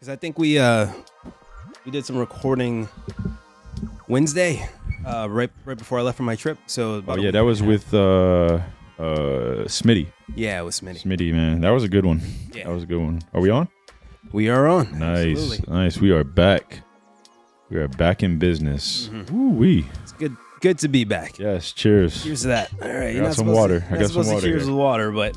Because I think we did some recording Wednesday, right before I left for my trip. So that was with Smitty. Yeah, it was Smitty. Smitty, man, that was a good one. Yeah. That was a good one. Are we on? We are on. Nice, Absolutely. nice. We are back. We are back in business. Mm-hmm. Woo-wee. It's good to be back. Yes, cheers. Cheers to that. All right, I got some water. I got some water. Cheers with water, but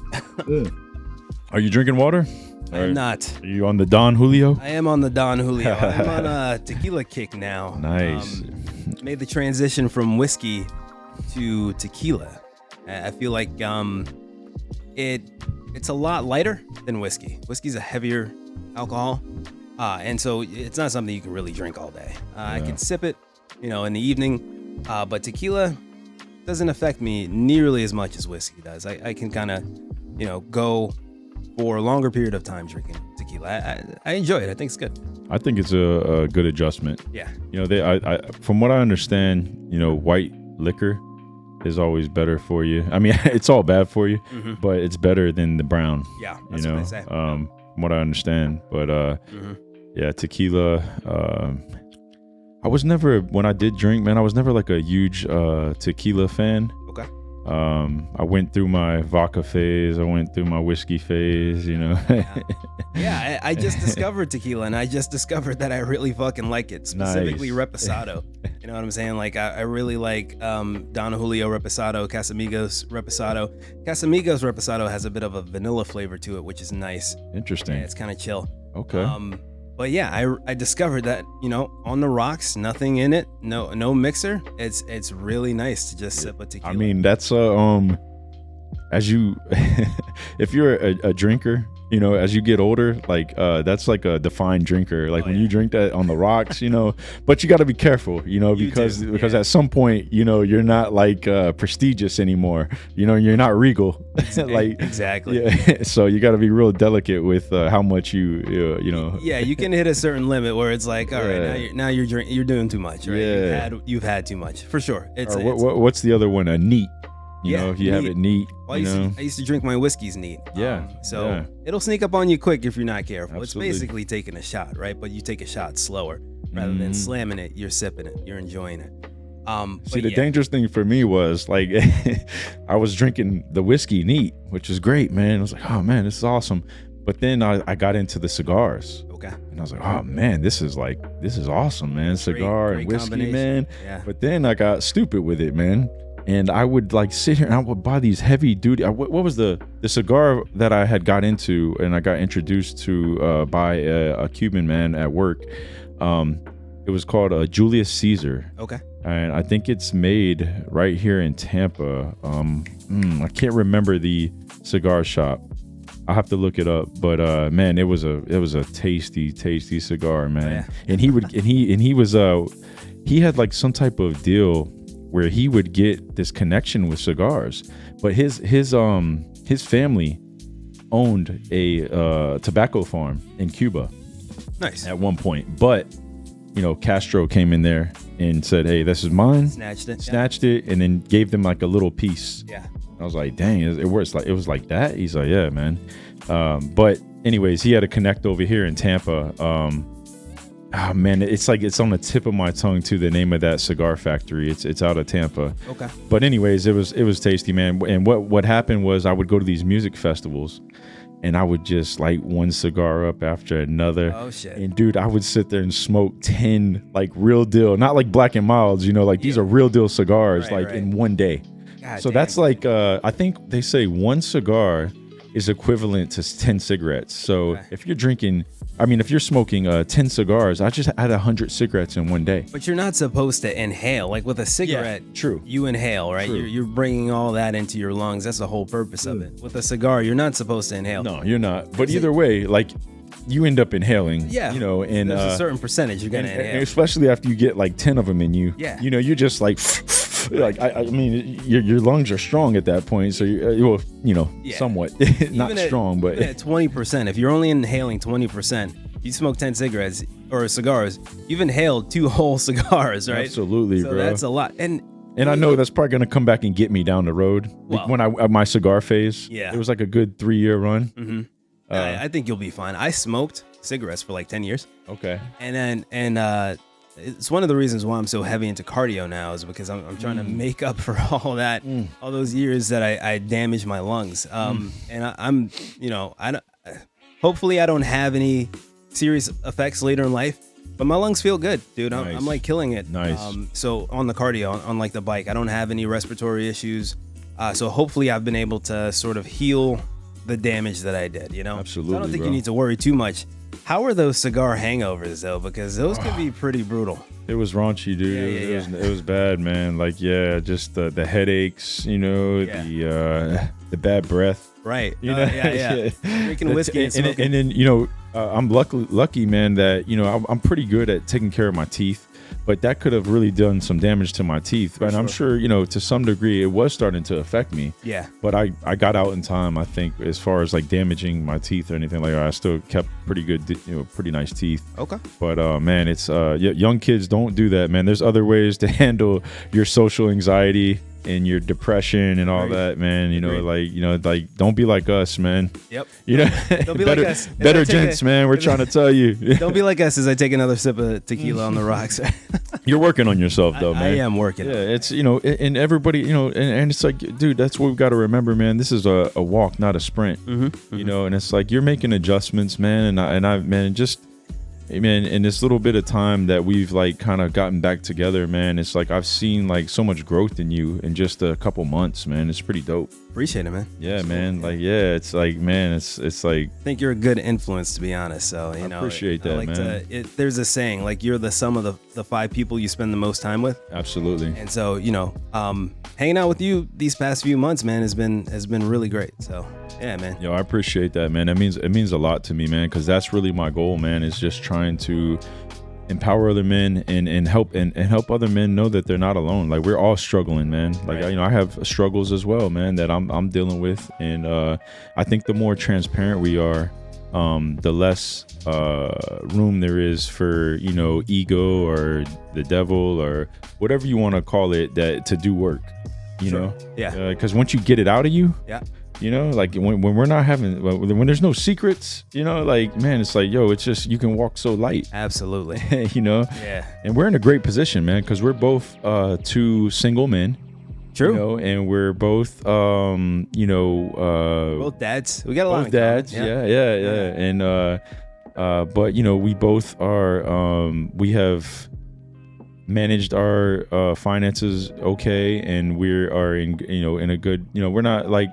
Are you drinking water? I'm not. Are you on the Don Julio? I am on the Don Julio. I'm on a tequila kick now. Nice. Made the transition from whiskey to tequila. I feel like it's a lot lighter than whiskey. Whiskey's a heavier alcohol, and so it's not something you can really drink all day. I can sip it, in the evening, but tequila doesn't affect me nearly as much as whiskey does. I can kind of, go for a longer period of time drinking tequila. I enjoy it. I think it's good. I think it's a good adjustment. Yeah. I from what I understand, white liquor is always better for you. I mean, it's all bad for you, but it's better than the brown. Yeah, that's what they say. From what I understand. But tequila. I was never, when I did drink, man, I was never like a huge tequila fan. Okay. I went through my vodka phase. I went through my whiskey phase, Yeah, I just discovered tequila, and I just discovered that I really fucking like it, specifically Nice. Reposado. You know what I'm saying? Like, I really like Don Julio Reposado, Casamigos Reposado. Casamigos Reposado has a bit of a vanilla flavor to it, which is nice. Interesting. Yeah, it's kind of chill. Okay. But yeah, I discovered that, on the rocks, nothing in it, no mixer. It's really nice to just sip a tequila. I mean, that's as you, if you're a drinker, as you get older, like that's like a defined drinker. Like when you drink that on the rocks, but you got to be careful, because at some point, you're not like prestigious anymore. You're not regal. Like exactly. Yeah. So you got to be real delicate with how much you. Yeah, you can hit a certain limit where it's like, all right, now you're doing too much, right? Yeah. You've had too much for sure. What's the other one? A neat. If you have it neat. Well, I used to drink my whiskeys neat. Yeah. It'll sneak up on you quick if you're not careful. Absolutely. It's basically taking a shot, right? But you take a shot slower rather than slamming it. You're sipping it. You're enjoying it. The dangerous thing for me was like I was drinking the whiskey neat, which is great, man. I was like, oh man, this is awesome. But then I got into the cigars. Okay. And I was like, oh man, this is awesome, man. Cigar great and whiskey, combination. man. Yeah. But then I got stupid with it, man. And I would like sit here and I would buy these heavy duty. What was the cigar that I had got into and I got introduced to by a Cuban man at work? It was called Julius Caesar. Okay. And I think it's made right here in Tampa. I can't remember the cigar shop. I'll have to look it up. But man, it was a tasty cigar, man. Oh, yeah. And he had like some type of deal where he would get this connection with cigars, but his family owned a tobacco farm in Cuba. Nice. At one point, but Castro came in there and said, "Hey, this is mine." Snatched it, and then gave them like a little piece. Yeah. I was like, "Dang, it was like that." He's like, "Yeah, man." But anyways, he had a connect over here in Tampa. Oh man, it's on the tip of my tongue too. The name of that cigar factory. It's out of Tampa. Okay. But anyways, it was tasty, man. And what happened was I would go to these music festivals, and I would just light one cigar up after another. Oh shit. And dude, I would sit there and smoke 10 like real deal, not like Black and Milds. These are real deal cigars, right. in one day. God So damn. that's like I think they say one cigar is equivalent to 10 cigarettes. So if you're smoking 10 cigars, I just had 100 cigarettes in one day. But you're not supposed to inhale. Like with a cigarette, true. You inhale, right? True. You're bringing all that into your lungs. That's the whole purpose of it. With a cigar, you're not supposed to inhale. No, you're not. But either way, like you end up inhaling. Yeah. And there's a certain percentage you're gonna inhale. and especially after you get like 10 of them in you. Yeah. You're just like. Like I mean, your lungs are strong at that point, so somewhat not strong, but even at 20%. If you're only inhaling 20%, you smoke 10 cigarettes or cigars, you've inhaled 2 whole cigars, right? Absolutely, so bro. That's a lot, and I know that's probably gonna come back and get me down the road. Well, when my cigar phase, yeah, it was like a good 3-year run. Mm-hmm. I think you'll be fine. I smoked cigarettes for like 10 years. Okay. And it's one of the reasons why I'm so heavy into cardio now is because I'm trying to make up for all that, all those years that I damaged my lungs. And I'm, you know, hopefully I don't have any serious effects later in life, but my lungs feel good, dude. Nice. I'm like killing it. Nice. So on the cardio, on like the bike, I don't have any respiratory issues. So hopefully I've been able to sort of heal the damage that I did, you know? Absolutely, So I don't think bro. you need to worry too much. How are those cigar hangovers though? Because those can be pretty brutal. It was raunchy, dude. It was bad, man. Like, yeah, just the headaches, you know, the bad breath. Right. You know, Yeah. Drinking whiskey and smoking. And then, you know, I'm lucky, man, that, you know, I'm pretty good at taking care of my teeth, but that could have really done some damage to my teeth. And I'm sure, you know, to some degree, it was starting to affect me. Yeah. But I got out in time, I think, as far as like damaging my teeth or anything like that. I still kept pretty good, you know, pretty nice teeth. Okay. But man, it's young kids, don't do that, man. There's other ways to handle your social anxiety and your depression and all that, man. You know, like don't be like us, man. Yep. You know, Don't be like us. Better gents, man. We're trying to tell you. Don't be like us as I take another sip of tequila on the rocks. You're working on yourself, though, man. I am working. Yeah, it's, you know, and everybody, you know, and it's like, dude, that's what we've got to remember, man. This is a walk, not a sprint. You know, and it's like you're making adjustments, man. And I man, just. Man, in this little bit of time that we've like kind of gotten back together, man, it's like I've seen like so much growth in you in just a couple months, man. It's pretty dope. Appreciate it, man. Yeah, man. Like, yeah, it's like, man, it's like. I think you're a good influence, to be honest. So, you know, appreciate that, I like man. There's a saying, like, you're the sum of the 5 people you spend the most time with. Absolutely. And so, you know, hanging out with you these past few months, man, has been really great. So, yeah, man. Yo, I appreciate that, man. It means a lot to me, man, because that's really my goal, man, is just trying to empower other men and help other men know that they're not alone. Like, we're all struggling, man. Like, Right. you know, I have struggles as well, man, that I'm dealing with. And I think the more transparent we are, the less room there is for, you know, ego or the devil or whatever you want to call it, that to do work, you know? Yeah. Because once you get it out of you, you know, like when we're not having, when there's no secrets, you know, like, man, it's like, yo, it's just, you can walk so light. Absolutely. You know? Yeah. And we're in a great position, man, because we're both 2 single men. True. You know, and we're both, you know, both dads. We got a lot of dads. Yeah. And, but, you know, we both are, we have managed our finances okay, and we are in, you know, in a good, you know, we're not like,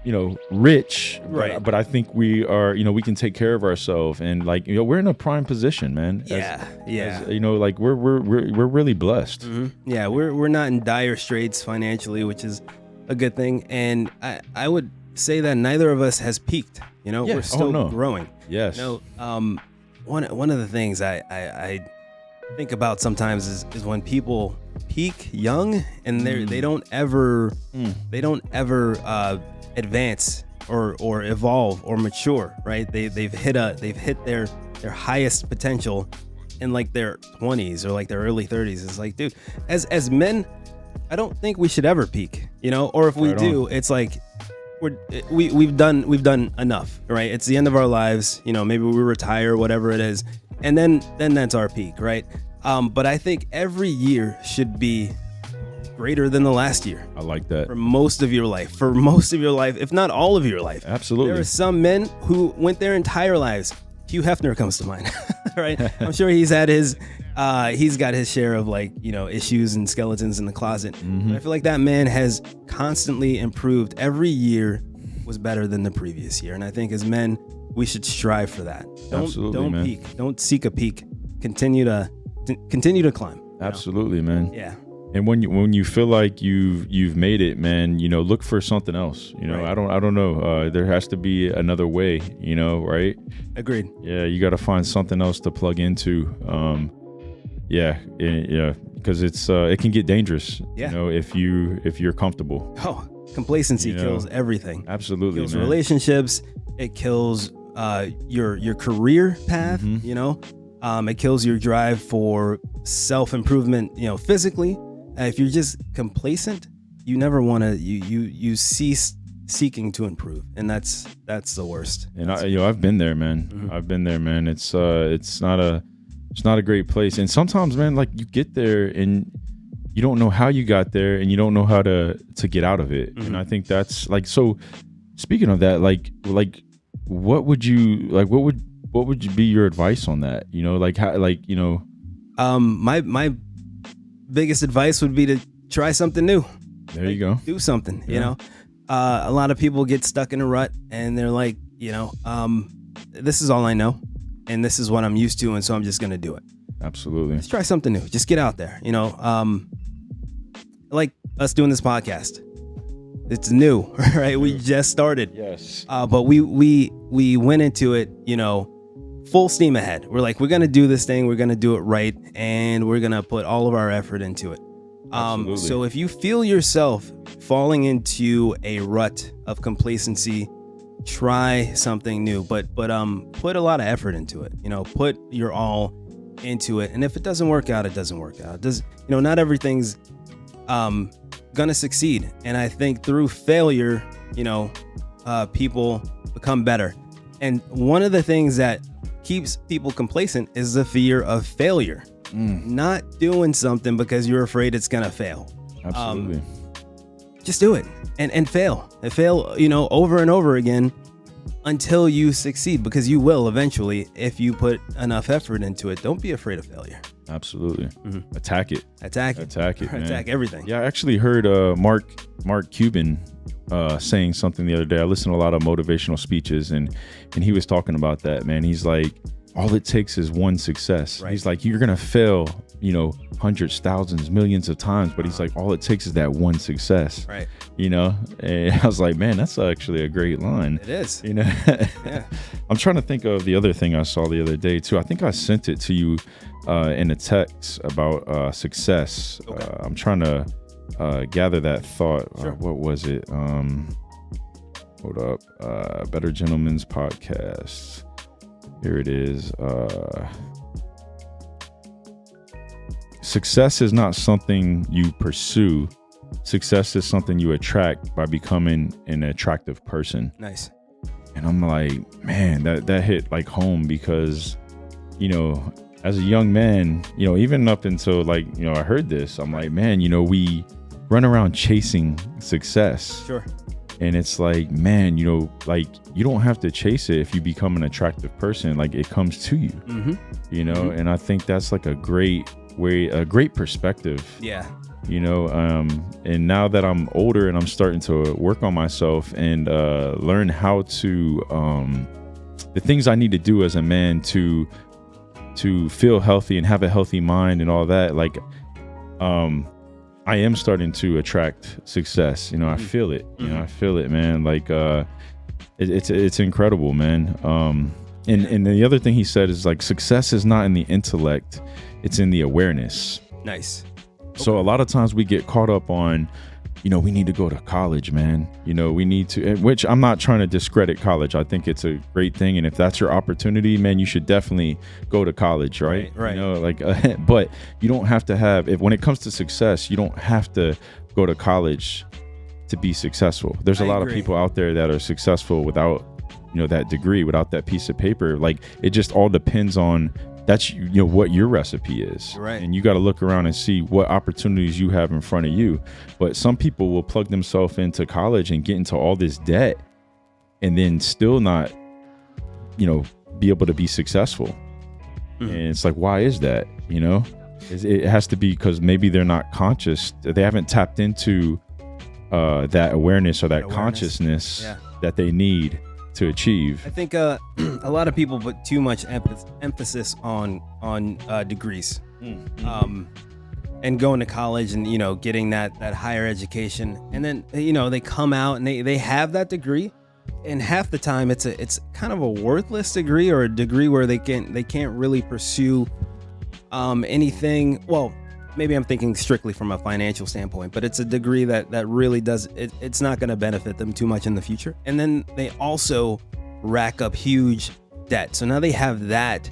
you know, rich, right? But I think we are, you know, we can take care of ourselves, and like, you know, we're in a prime position, man. As, you know, like we're really blessed. Yeah, we're not in dire straits financially, which is a good thing. And I would say that neither of us has peaked. You know, we're still growing. Yes. You know, one of the things I think about sometimes is when people peak young and they don't ever advance or evolve or mature, right? They've hit their highest potential in like their 20s or like their early 30s. It's like, dude, as men, I don't think we should ever peak, you know, or if we do, it's like we've done enough, right? It's the end of our lives, you know, maybe we retire, whatever it is, and then that's our peak, right? But I think every year should be greater than the last year. I like that. For most of your life, if not all of your life. Absolutely. There are some men who went their entire lives. Hugh Hefner comes to mind, right? I'm sure he's got his share of, like, you know, issues and skeletons in the closet. But I feel like that man has constantly improved. Every year was better than the previous year. And I think as men, we should strive for that. Don't peak. Don't seek a peak. Continue to climb. Absolutely, man. Yeah. And when you feel like you've made it, man, you know, look for something else. You know, right. I don't know. There has to be another way. You know, right? Agreed. Yeah, you got to find something else to plug into. Because it can get dangerous. Yeah. You know, if you're comfortable. Oh, complacency kills everything. Absolutely, it kills man. Relationships. It kills your career path. You know, it kills your drive for self-improvement. You know, physically. If you're just complacent, you never want to. You cease seeking to improve, and that's the worst. And I've been there, man. Mm-hmm. I've been there, man. It's not a great place. And sometimes, man, like you get there and you don't know how you got there, and you don't know how to get out of it. Mm-hmm. And I think that's like, so speaking of that, like what would be your advice on that? You know, like how, like, you know, my biggest advice would be to try something new. There you go. Do something, yeah. You know. A lot of people get stuck in a rut, and they're like, you know, this is all I know, and this is what I'm used to, and so I'm just going to do it. Absolutely. Let's try something new. Just get out there, you know. Like us doing this podcast. It's new, right? We just started. Yes. But we went into it, you know, full steam ahead. We're like, we're going to do this thing. We're going to do it right, and we're going to put all of our effort into it. So if you feel yourself falling into a rut of complacency, try something new, but put a lot of effort into it, you know, put your all into it. And if it doesn't work out, it doesn't work out. It does, you know, not everything's, gonna succeed. And I think through failure, you know, people become better. And one of the things that keeps people complacent is the fear of failure. Not doing something because you're afraid it's gonna fail. Absolutely. Just do it and fail. And fail, you know, over and over again until you succeed, because you will eventually if you put enough effort into it. Don't be afraid of failure. Absolutely. Mm-hmm. Attack it. Attack it, man. Attack everything. Yeah, I actually heard Mark Cuban saying something the other day. I listened to a lot of motivational speeches, and he was talking about that, man. He's like, all it takes is one success. Right. He's like, you're gonna fail, you know, hundreds, thousands, millions of times, but he's like, all it takes is that one success. Right. You know, and I was like, man, that's actually a great line. It is. You know. Yeah. I'm trying to think of the other thing I saw the other day too. I think I sent it to you in a text about success. Okay. I'm trying to gather that thought. Sure. What was it? Hold up. Better Gentlemen's Podcast. Here it is. Success is not something you pursue. Success is something you attract by becoming an attractive person. Nice. And I'm like, man, that hit like home, because, you know, as a young man, you know, even up until like, you know, I heard this, I'm like, man, you know, we run around chasing success. Sure. And it's like, man, you know, like you don't have to chase it if you become an attractive person. Like it comes to you, mm-hmm. you know, mm-hmm. and I think that's like a great perspective. Yeah. You know, and now that I'm older and I'm starting to work on myself and learn how to, the things I need to do as a man to feel healthy and have a healthy mind and all that, like, I am starting to attract success. You know, I feel it. You know, I feel it, man. Like, it's incredible, man. And the other thing he said is like, success is not in the intellect, it's in the awareness. Nice. So a lot of times we get caught up on, you know, we need to go to college, man. You know, we need to, which I'm not trying to discredit college. I think it's a great thing. And if that's your opportunity, man, you should definitely go to college, right? Right. You know, like, but you don't have to have, when it comes to success, you don't have to go to college to be successful. There's a lot of people out there that are successful without, you know, that degree, without that piece of paper. Like it just all depends on, that's, you know, what your recipe is. Right. And you got to look around and see what opportunities you have in front of you. But some people will plug themselves into college and get into all this debt and then still not, you know, be able to be successful. And it's like, why is that? You know, it has to be because maybe they're not conscious. They haven't tapped into that awareness or that consciousness that they need to achieve. I think a lot of people put too much emphasis on degrees, and going to college and, you know, getting that higher education, and then, you know, they come out and they have that degree, and half the time it's kind of a worthless degree, or a degree where they can't really pursue anything. Well, maybe I'm thinking strictly from a financial standpoint, but it's a degree that really does, it's not going to benefit them too much in the future. And then they also rack up huge debt. So now they have that,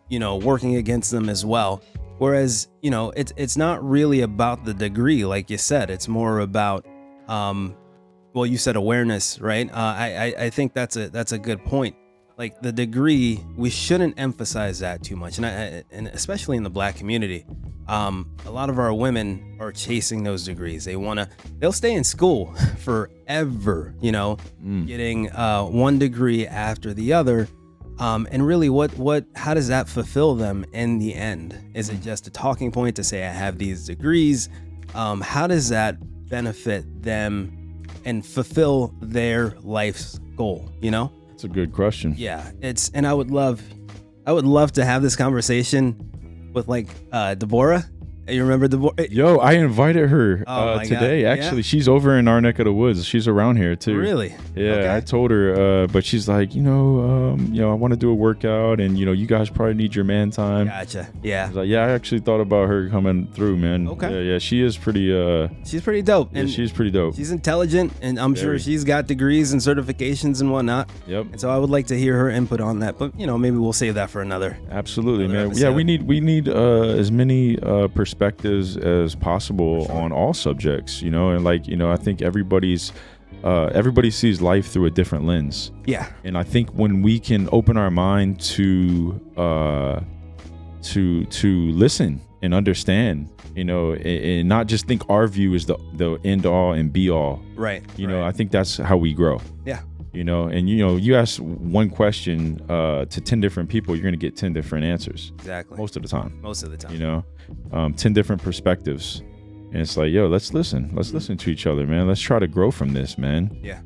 you know, working against them as well. Whereas, you know, it's not really about the degree, like you said. It's more about well, you said awareness, right? I think that's a good point. Like the degree, we shouldn't emphasize that too much, and especially in the Black community, a lot of our women are chasing those degrees. They'll stay in school forever, getting one degree after the other, and really, how does that fulfill them in the end? Is it just a talking point to say I have these degrees? How does that benefit them and fulfill their life's goal? That's a good question. Yeah, and I would love to have this conversation with like Deborah. You remember Deborah? Yo, I invited her today. God. Actually, she's over in our neck of the woods. She's around here too. Really? Yeah, okay. I told her, but she's like, I want to do a workout, and you guys probably need your man time. Gotcha. Yeah. I was like, I actually thought about her coming through, man. Okay. Yeah, she is pretty. She's pretty dope. Yeah, she's pretty dope. She's intelligent, and I'm sure she's got degrees and certifications and whatnot. Yep. And so I would like to hear her input on that, but maybe we'll save that for another. Absolutely, man. episode. Yeah, we need as many perspectives as possible on all subjects, and I think everybody sees life through a different lens. Yeah. And I think when we can open our mind to listen and understand, and not just think our view is the end all and be all. Right. I think that's how we grow. Yeah. And you ask one question to 10 different people, you're going to get 10 different answers. Exactly. Most of the time. 10 different perspectives. And it's like, yo, let's listen to each other, man. Let's try to grow from this, man. Yeah.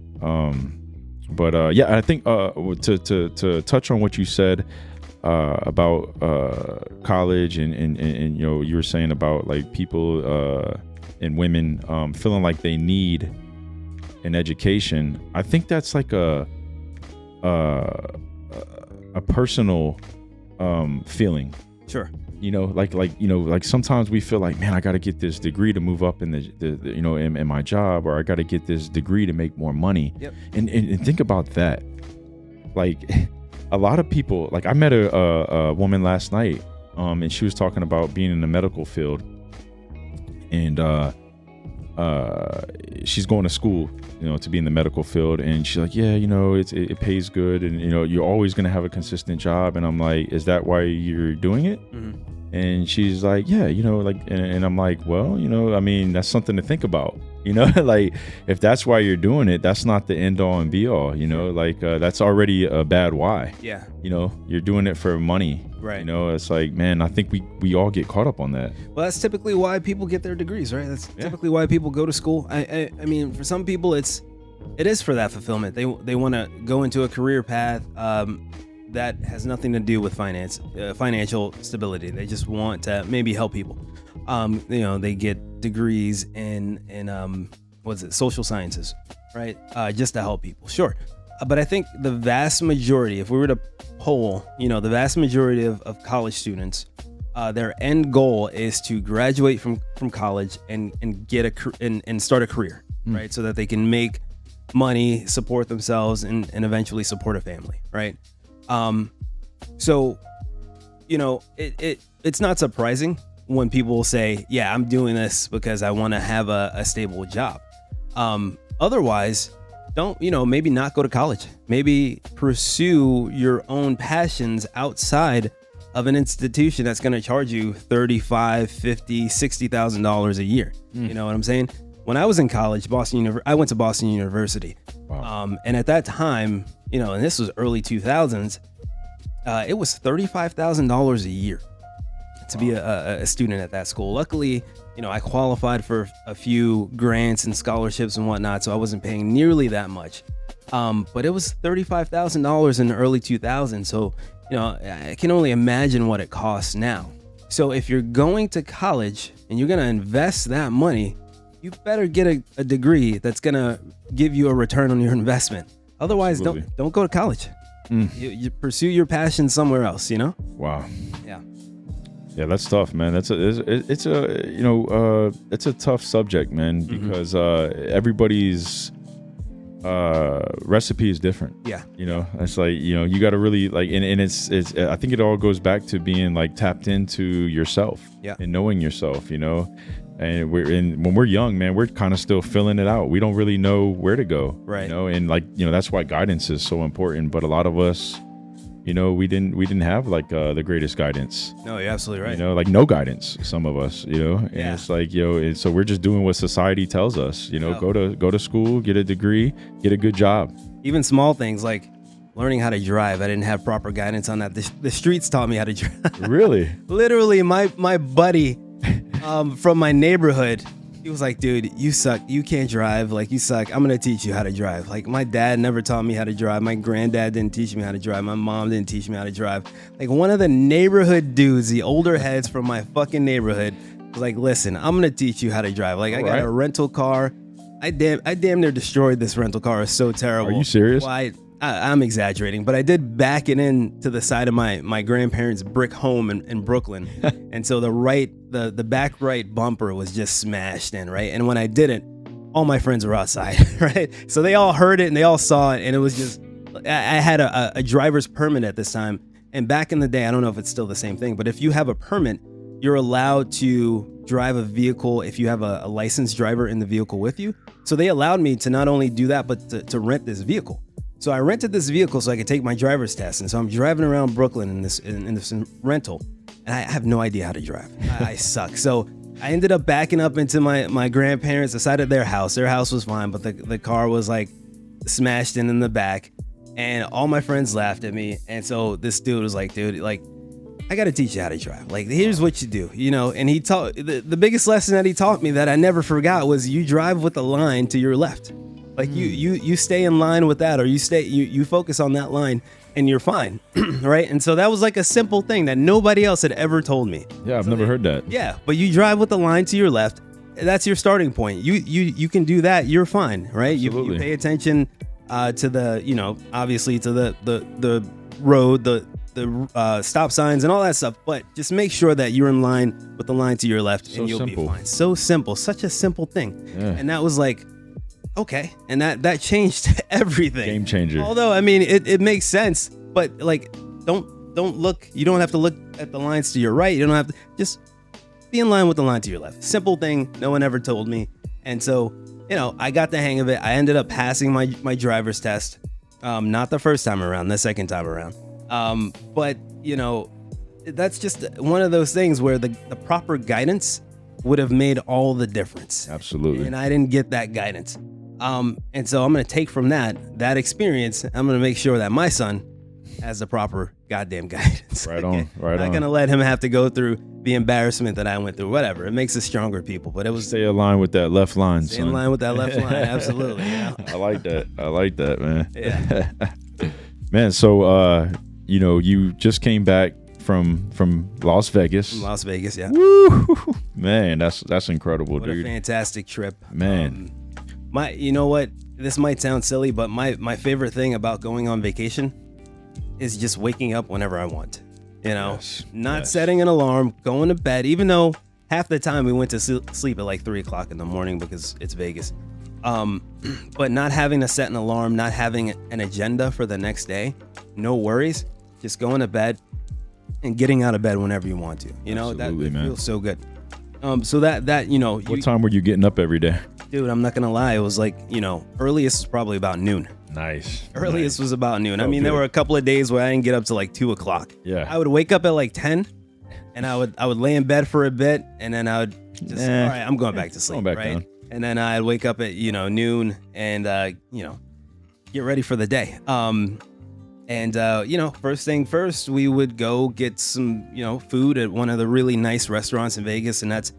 But I think to touch on what you said about college and you were saying about like people and women feeling like they need an education. I think that's like a personal feeling. Sure. Like sometimes we feel like, man, I got to get this degree to move up in in my job, or I got to get this degree to make more money. Yep. And think about that. Like a lot of people, like I met a woman last night, and she was talking about being in the medical field, and she's going to school, to be in the medical field, and she's like, yeah, it pays good, and you're always going to have a consistent job. And I'm like, is that why you're doing it? Mm-hmm. And she's like, yeah, and I'm like, well, I mean, that's something to think about, like if that's why you're doing it, that's not the end all and be all, that's already a bad why. Yeah. You're doing it for money. Right. It's like, man, I think we all get caught up on that. Well, that's typically why people get their degrees, right? That's typically why people go to school. I mean, for some people, it is for that fulfillment. They want to go into a career path that has nothing to do with financial stability. They just want to maybe help people. They get degrees in social sciences, right? Just to help people. Sure. But I think the vast majority, if we were to poll, the vast majority of college students, their end goal is to graduate from college and get and start a career, right? So that they can make money, support themselves, and eventually support a family, right? So, it's not surprising when people say, yeah, I'm doing this because I want to have a stable job. Otherwise, don't, maybe not go to college. Maybe pursue your own passions outside of an institution that's going to charge you $35,000, $50,000, $60,000 a year. You know what I'm saying? When I was in college, I went to Boston University. Wow. And at that time, and this was early 2000s, it was $35,000 a year to be a student at that school. Luckily, I qualified for a few grants and scholarships and whatnot, so I wasn't paying nearly that much. But it was $35,000 in the early 2000s. So, I can only imagine what it costs now. So if you're going to college and you're going to invest that money, you better get a degree that's going to give you a return on your investment. Otherwise, don't go to college. You pursue your passion somewhere else, Wow. Yeah. Yeah, that's tough, man. It's a tough subject, man, because everybody's recipe is different. Yeah. It's like, you got to really and it's I think it all goes back to being like tapped into yourself. Yeah. And knowing yourself, And when we're young, man, we're kind of still filling it out. We don't really know where to go, right? You know, and like, you know, that's why guidance is so important. But a lot of us, you know, we didn't have like the greatest guidance. No, you're absolutely right. You know, like no guidance. Some of us, you know, and it's like, you know, and so we're just doing what society tells us. You know, go to school, get a degree, get a good job. Even small things like learning how to drive. I didn't have proper guidance on that. The streets taught me how to drive. Really? Literally, my buddy from my neighborhood, he was like, dude, you suck. You can't drive. Like, you suck. I'm going to teach you how to drive. Like, my dad never taught me how to drive. My granddad didn't teach me how to drive. My mom didn't teach me how to drive. Like, one of the neighborhood dudes, the older heads from my fucking neighborhood, was like, listen, I'm going to teach you how to drive. Like, I got a rental car. I damn near destroyed this rental car. It's so terrible. Are you serious? Well, I'm exaggerating, but I did back it in to the side of my grandparents' brick home in Brooklyn. And so the back right bumper was just smashed in, right? And when I didn't, all my friends were outside, right? So they all heard it and they all saw it. And it was just, I had a driver's permit at this time. And back in the day, I don't know if it's still the same thing, but if you have a permit, you're allowed to drive a vehicle if you have a licensed driver in the vehicle with you. So they allowed me to not only do that, but to rent this vehicle. So I rented this vehicle so I could take my driver's test. And so I'm driving around Brooklyn in this rental, and I have no idea how to drive. I suck. So I ended up backing up into my grandparents' the side of their house. Their house was fine, but the car was like smashed in the back, and all my friends laughed at me. And so this dude was like, dude, like, I got to teach you how to drive. Like, here's what you do, you know? And he taught, the biggest lesson that he taught me that I never forgot was you drive with the line to your left. Like you stay in line with that, or you focus on that line and you're fine. Right? And so that was like a simple thing that nobody else had ever told me. Yeah, I've never heard that. Yeah, but you drive with the line to your left. That's your starting point. You can do that. You're fine, right? You pay attention to the, you know, obviously to the road, the stop signs and all that stuff, but just make sure that you're in line with the line to your left, and you'll be fine. So simple, such a simple thing. Yeah. And that was like, okay, and that changed everything. Game changer. Although, I mean, it makes sense, but like, don't look. You don't have to look at the lines to your right. You don't have to, just be in line with the line to your left. Simple thing. No one ever told me, and so, you know, I got the hang of it. I ended up passing my driver's test. Not the first time around, the second time around. But you know, that's just one of those things where the proper guidance would have made all the difference. Absolutely. And I didn't get that guidance. And so I'm going to take from that experience. I'm going to make sure that my son has the proper goddamn guidance. Right on. Right on. Not going to let him have to go through the embarrassment that I went through. Whatever. It makes us stronger people. But it was stay aligned with that left line. Stay in line with that left line. Absolutely. Yeah. I like that, man. Yeah. Man. So, you know, you just came back from Las Vegas. From Las Vegas, yeah. Woo! Man, that's incredible, what dude. What a fantastic trip. Man. You know what? This might sound silly, but my favorite thing about going on vacation is just waking up whenever I want. You know, not setting an alarm, going to bed, even though half the time we went to sleep at like 3:00 in the morning because it's Vegas. But not having to set an alarm, not having an agenda for the next day, no worries, just going to bed and getting out of bed whenever you want to. You know, that feels so good. So that you know. What time were you getting up every day? Dude, I'm not gonna lie. It was like, you know, earliest was probably about noon. Nice. Earliest was about noon. I mean, there were a couple of days where I didn't get up till like 2:00. Yeah. I would wake up at like 10, and I would lay in bed for a bit, and then I would just all right, I'm going back to sleep, right? Down. And then I'd wake up at, you know, noon and you know, get ready for the day. And you know, first thing first, we would go get some, you know, food at one of the really nice restaurants in Vegas, and that's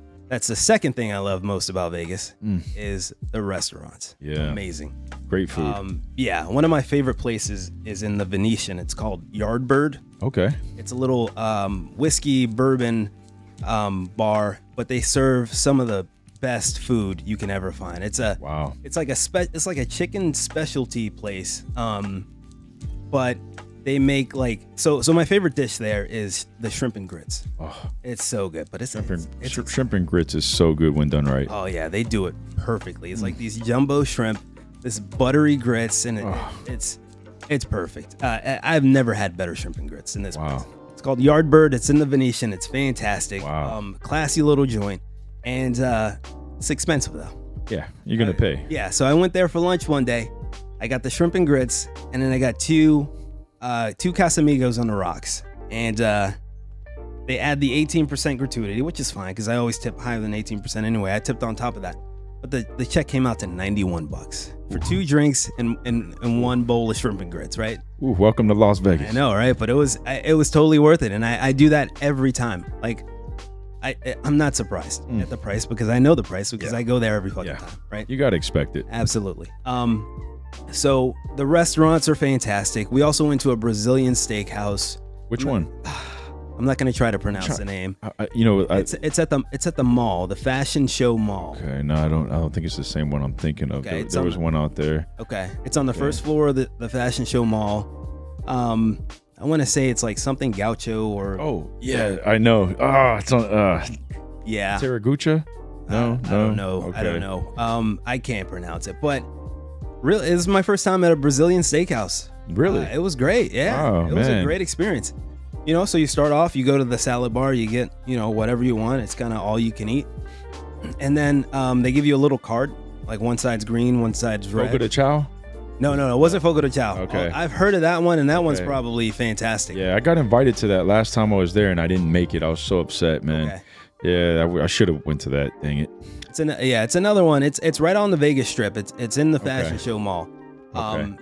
the second thing I love most about Vegas is the restaurants. Yeah. Amazing. Great food. Yeah. One of my favorite places is in the Venetian. It's called Yardbird. Okay. It's a little whiskey bourbon bar, but they serve some of the best food you can ever find. It's like a chicken specialty place. But they make like so my favorite dish there is the shrimp and grits. Oh, it's so good. But shrimp and grits is so good when done right. Oh yeah, they do it perfectly. It's like these jumbo shrimp, this buttery grits, and it's perfect. I've never had better shrimp and grits than this place. It's called Yardbird. It's in the Venetian. It's fantastic. Wow. Classy little joint. and it's expensive though. Yeah, you're gonna pay. Yeah, so I went there for lunch one day. I got the shrimp and grits, and then I got two Casamigos on the rocks, and they add the 18% gratuity, which is fine because I always tip higher than 18% anyway. I tipped on top of that, but the check came out to $91 for 2 drinks and 1 bowl of shrimp and grits, right? Ooh, welcome to Las Vegas. I know, right? But it was totally worth it, and I do that every time. Like, I'm not surprised at the price because I know the price because I go there every fucking time, right? You gotta expect it. Absolutely. So the restaurants are fantastic. We also went to a Brazilian steakhouse. Which one? I'm not gonna try to pronounce the name. It's at the mall, the Fashion Show Mall. Okay, no, I don't think it's the same one I'm thinking of. Okay, there was one out there. Okay, it's on the first floor of the Fashion Show Mall. I want to say it's like something Gaucho or. Oh yeah, I know. It's on. Yeah. Taragucha? No, I don't know. Okay. I don't know. I can't pronounce it, but really, this is my first time at a Brazilian steakhouse. Really? It was great. Yeah, oh, it was a great experience. So you start off, you go to the salad bar, you get whatever you want. It's kind of all you can eat, and then they give you a little card, like one side's green, one side's red. Fogo de Chao? No, it wasn't Fogo de Chao. Okay. I've heard of that one, and that one's probably fantastic. Yeah, I got invited to that last time I was there, and I didn't make it. I was so upset, man. Okay. Yeah, I should have went to that. Dang it. It's another one. It's right on the Vegas Strip. It's in the Fashion Show Mall.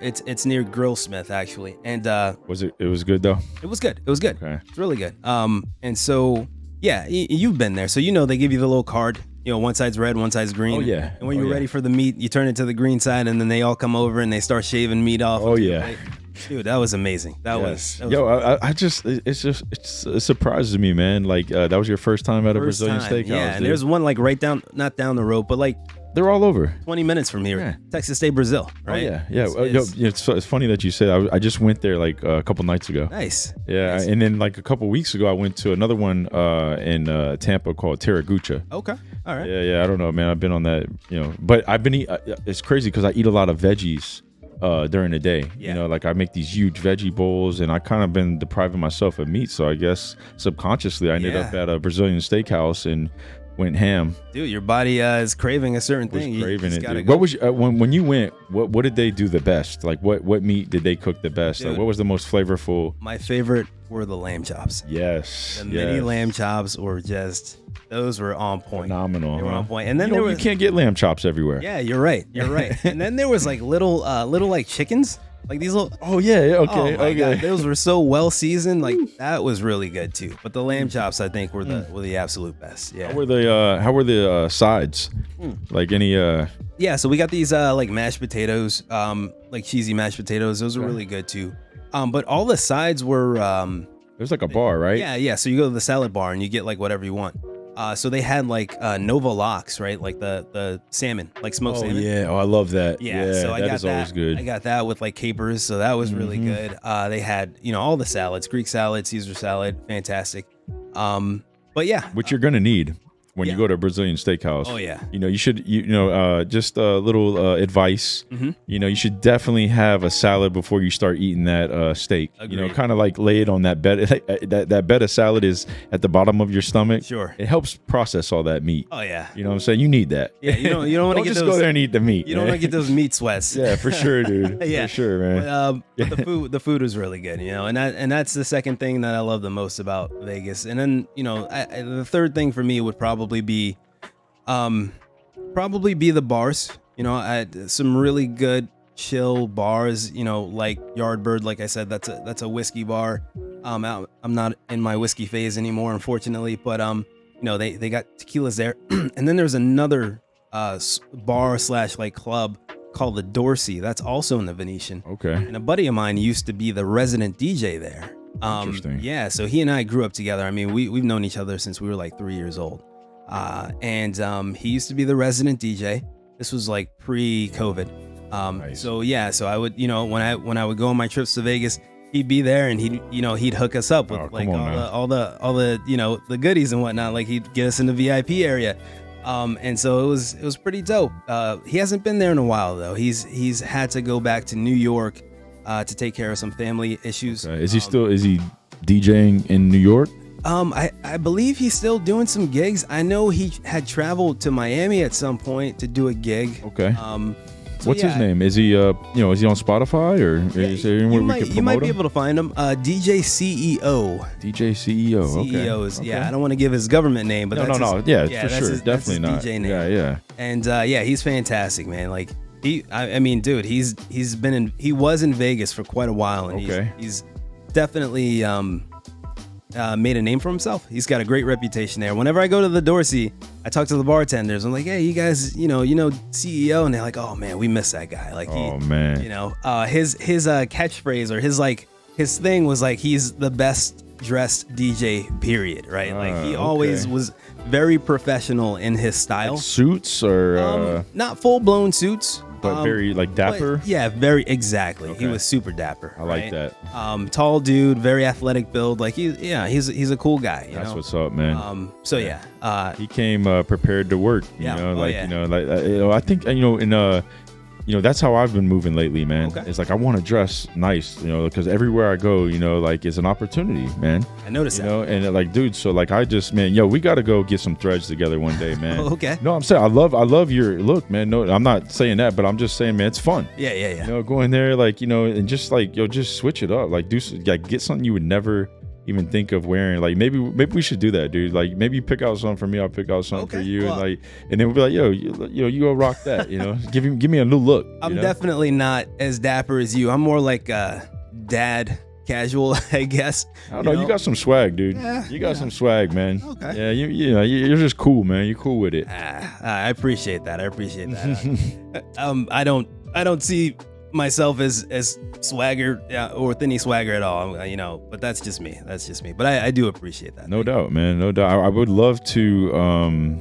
It's near Grillsmith actually, and was it was good though? It was good. Okay. It's really good. And so you've been there, so they give you the little card. One side's red, one side's green. Oh yeah. And when you're ready for the meat, you turn it to the green side, and then they all come over and they start shaving meat off. Oh yeah. Dude, that was amazing. That was it surprises me, man. Like that was your first time at a Brazilian steakhouse. Yeah, and there's one like right down, not down the road, but like they're all over 20 minutes from here. Yeah. Texas State, Brazil, right? Oh, yeah. It's funny that you said I just went there like a couple nights ago. Nice. Yeah, nice. And then like a couple weeks ago I went to another one in Tampa called Taragucha. Okay. All right. Yeah. I don't know, man. I've been on that, but I've been it's crazy because I eat a lot of veggies during the day. Yeah. Like I make these huge veggie bowls, and I kind of been depriving myself of meat. So I guess subconsciously I ended up at a Brazilian steakhouse and went ham. Dude, your body is craving a certain thing. Craving it. Dude. What was when you went? What did they do the best? Like what meat did they cook the best? Dude, like what was the most flavorful? My favorite were the lamb chops. Yes. The mini lamb chops were those were on point. Phenomenal. They were on point. And then you can't get lamb chops everywhere. Yeah, you're right. And then there was like little like chickens. Like these little. Oh yeah. Okay. Oh my God, those were so well seasoned. Like that was really good too. But the lamb chops, I think, were the absolute best. Yeah. How were the sides? Like any? Yeah. So we got these like mashed potatoes, like cheesy mashed potatoes. Those are really good too. But all the sides were. There's like a bar, right? Yeah. So you go to the salad bar and you get like whatever you want. So they had like Nova Lox, right? Like the salmon, like smoked salmon. Yeah. Oh, I love that. Yeah. So I got that. Always good. I got that with like capers, so that was really good. They had all the salads, Greek salad, Caesar salad, fantastic. But yeah, which you're gonna need when you go to a Brazilian steakhouse. Oh yeah. You should just a little advice. You should definitely have a salad before you start eating that steak. Agreed. Kind of like lay it on that bed. That bed of salad is at the bottom of your stomach. Sure. It helps process all that meat. Oh yeah. You know what I'm saying? You need that. Yeah. You don't want to just go there and eat the meat. You don't want to get those meat sweats. Yeah, for sure, dude. Yeah, for sure, man. But the food was really good. And that's the second ththing that I love the most about Vegas. And then the third thing for me would probably be the bars. I had some really good chill bars, like Yardbird. Like I said, that's a whiskey bar. I'm not in my whiskey phase anymore, unfortunately, but they got tequilas there. And then there's another bar / like club called the Dorsey. That's also in the Venetian. Okay. And a buddy of mine used to be the resident DJ there. Interesting. Yeah, so he and I grew up together. I mean, we've known each other since we were like 3 years old. And he used to be the resident DJ. This was like pre-COVID. Nice. So yeah, so I would, when I would go on my trips to Vegas, he'd be there and he'd hook us up with like all the the goodies and whatnot. Like he'd get us in the VIP area. And so it was pretty dope. He hasn't been there in a while though. He's had to go back to New York to take care of some family issues. Okay. Is he DJing in New York? I believe he's still doing some gigs. I know he had traveled to Miami at some point to do a gig. Okay. What's his name? Is he is he on Spotify or is there anywhere we can promote you might be him? able to find him. DJ CEO. DJ CEO. Okay. CEOs. Okay. Yeah, I don't want to give his government name, but no. Yeah, for sure. Definitely not. DJ name. Yeah. And he's fantastic, man. Like I mean, dude, he was in Vegas for quite a while, and he's definitely made a name for himself. He's got a great reputation there. Whenever I go to the Dorsey, I talk to the bartenders. I'm like, hey, you guys, you know CEO, and they're like, oh man, we miss that guy. Like, his catchphrase or his thing was like, he's the best dressed DJ. Period. Right? Like he always was very professional in his style. Like suits or not full blown suits. But very like dapper. Yeah, very exactly. Okay. He was super dapper. I like that. Tall dude, very athletic build. Like he's a cool guy. That's what's up, man. He came prepared to work. I think that's how I've been moving lately, man. Okay. It's like I want to dress nice, because everywhere I go, like it's an opportunity, man. I noticed that. And like, dude, so like I just, man, we got to go get some threads together one day, man. Okay. No, I'm saying I love your look, man. No, I'm not saying that, but I'm just saying, man, it's fun. Yeah. Go in there, like, and just like, just switch it up, like get something you would never even think of wearing. Like maybe we should do that, dude. Like maybe you pick out something for me, I'll pick out something for you, and then we'll be like, you go rock that, give me a new look. I'm definitely not as dapper as you. I'm more like dad casual, I guess. I don't know. You got some swag, dude. You got some swag, man. Okay. Yeah, you're just cool, man. You're cool with it. I appreciate that. I don't see myself as swagger or thinny swagger at all, but that's just me. But I do appreciate that. No doubt, man. No doubt. I would love to I'm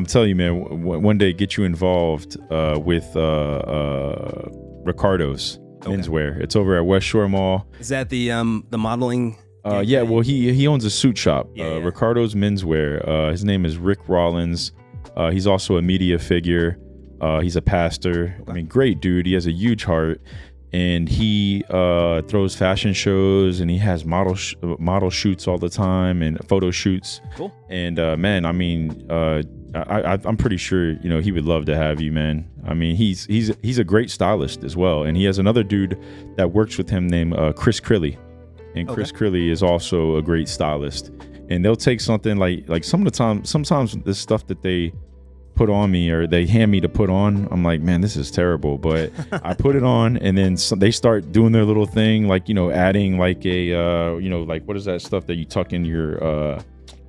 telling you, man, one day get you involved with Ricardo's menswear. It's over at West Shore Mall. Is that the modeling? Yeah, well, he owns a suit shop, Ricardo's Menswear. His name is Rick Rollins. He's also a media figure. He's a pastor. Okay. I mean, great dude. He has a huge heart, and he throws fashion shows, and he has model shoots all the time and photo shoots. Cool. And man, I mean, I'm pretty sure he would love to have you, man. I mean, he's a great stylist as well, and he has another dude that works with him named Chris Crilly, and Chris Crilly is also a great stylist. And they'll take something like sometimes the stuff that they put on me or they hand me to put on, I'm like, man, this is terrible, but I put it on, and then they start doing their little thing, like adding like a like what is that stuff that you tuck in your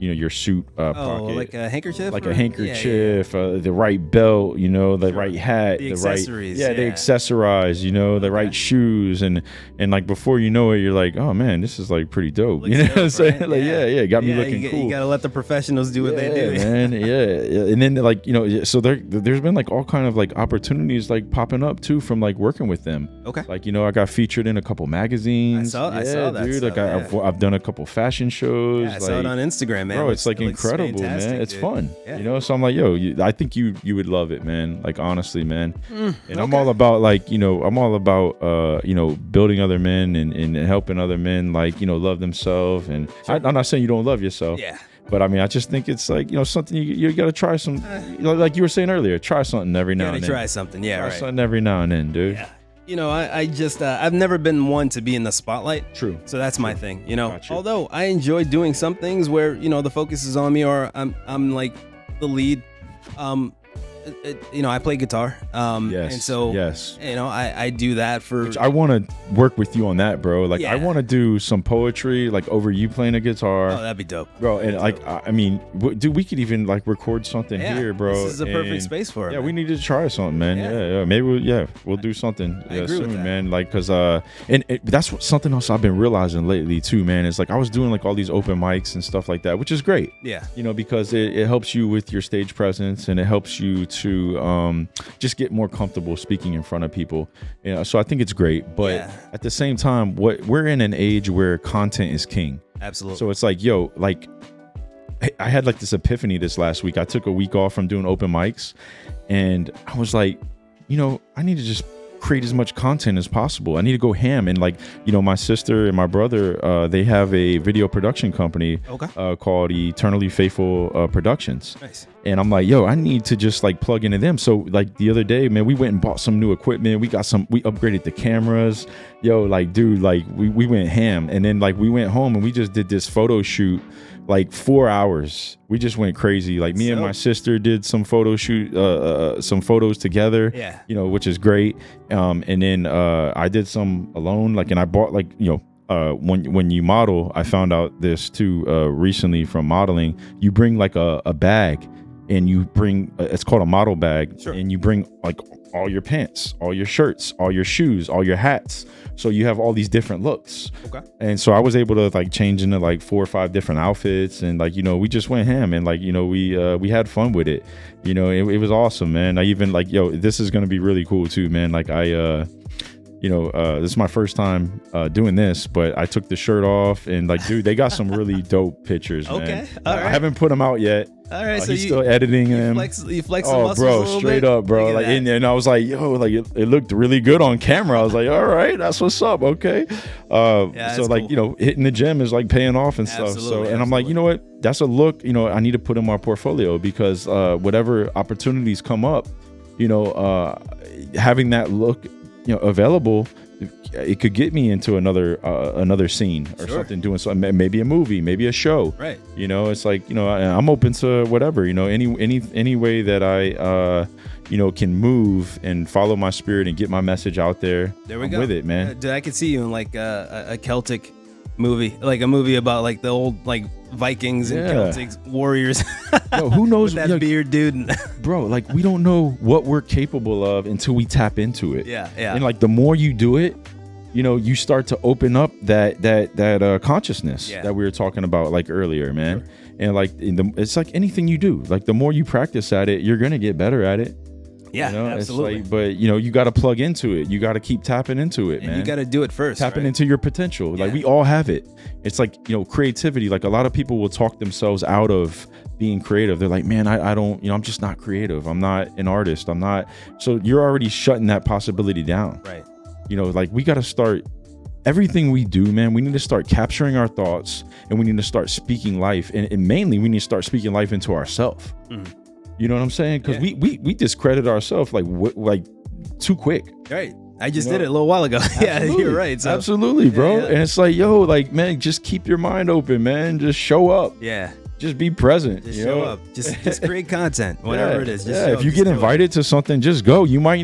your suit pocket, like a handkerchief, the right belt, the right hat, the accessories, they accessorize, the right shoes, and like before you know it, you're like, oh man, this is like pretty dope. You know what I'm saying? Like, it got me looking cool. You gotta let the professionals do what they do, man. And then like so there's been like all kind of like opportunities like popping up too from like working with them. Okay. Like I got featured in a couple magazines. I saw that, dude. Stuff, I've done a couple fashion shows. Yeah, I saw it on Instagram, man. Bro, it's like incredible, man. It's fun, so I'm like, I think you would love it, man. Like honestly, man. And I'm all about like, I'm all about building other men and helping other men like love themselves. And I'm not saying you don't love yourself. Yeah. But I mean, I just think it's like something you got to try some, like you were saying earlier, try something every now and then. Try something, try something every now and then, dude. Yeah. I just I've never been one to be in the spotlight. True. So that's my thing. Although I enjoy doing some things where the focus is on me, or I'm like the lead. I play guitar. Yes. And so I do that for. Which I want to work with you on that, bro. Like I want to do some poetry, like over you playing a guitar. Oh, that'd be dope, bro. And like I mean, dude, we could even like record something here, bro. This is a perfect space for it. Yeah, we need to try something, man. Yeah. Maybe we'll do something soon, man. Like because that's something else I've been realizing lately too, man. Is like I was doing like all these open mics and stuff like that, which is great. Yeah. Because it helps you with your stage presence, and it helps you to just get more comfortable speaking in front of people. So I think it's great, but at the same time, we're in an age where content is king. Absolutely. So it's like, I had like this epiphany this last week. I took a week off from doing open mics, and I was like, I need to just create as much content as possible. I need to go ham. And like, you know, my sister and my brother, they have a video production company called Eternally Faithful Productions. Nice. And I'm like, yo, I need to just like plug into them. So like the other day, man, we went and bought some new equipment. We upgraded the cameras. Yo, like, dude, like we went ham. And then like we went home and we just did this photo shoot, like 4 hours. We just went crazy. Like me and my sister did some photo shoot, some photos together, you know, which is great. And then I did some alone, like, and I bought like, you know, when you model, I found out this too recently from modeling, you bring like a bag and you bring, it's called a model bag, and you bring like all your pants, all your shirts, all your shoes, all your hats. So you have all these different looks. And so I was able to like change into like 4 or 5 different outfits, and like, you know, we just went ham, and like, you know, we had fun with it. You know, it was awesome, man. I even like, yo, this is going to be really cool too, man. Like you know, this is my first time doing this, but I took the shirt off, and like, dude, they got some really dope pictures, man. All right. I haven't put them out yet. All right, so he's still editing them. You flex the muscles bro, a little straight bit? up, bro. Like, and I was like, yo, like it looked really good on camera. I was like, all right, that's what's up. Okay. So like, cool. You know, hitting the gym is like paying off and stuff. So, and I'm like, you know what? That's a look, you know, I need to put in my portfolio, because whatever opportunities come up, you know, having that look, you know, available, it could get me into another scene or something, doing something, maybe a movie, maybe a show, right? You know, it's like, you know, I'm open to whatever, you know, any way that I you know, can move and follow my spirit and get my message out there. There we go with it, man. I could see you in like a Celtic movie, like a movie about like the old like Vikings and Celtic warriors. Yo, who knows? With that beard, dude. Bro, like, we don't know what we're capable of until we tap into it. Yeah. And like, the more you do it, you know, you start to open up that consciousness that we were talking about like earlier, man. Sure. And like, it's like anything you do, like the more you practice at it, you're gonna get better at it. Yeah, you know, absolutely. It's like, but you know, you got to plug into it. You got to keep tapping into it, man. You got to do it first. Tapping into your potential. Like, we all have it. It's like, you know, creativity. Like, a lot of people will talk themselves out of being creative. They're like, man, I don't, you know, I'm just not creative. I'm not an artist. I'm not. So you're already shutting that possibility down. Right. You know, like, we got to start everything we do, man. We need to start capturing our thoughts, and we need to start speaking life. And mainly, we need to start speaking life into ourselves. Mm-hmm. You know what I'm saying? Because we discredit ourselves like too quick. Right. I just did it a little while ago. Yeah, you're right. So, absolutely, bro. And it's like, yo, like, man, just keep your mind open, man. Just show up. Yeah. Just be present. Just show up. Just create content, whatever it is. Just if you get invited to something, just go. It might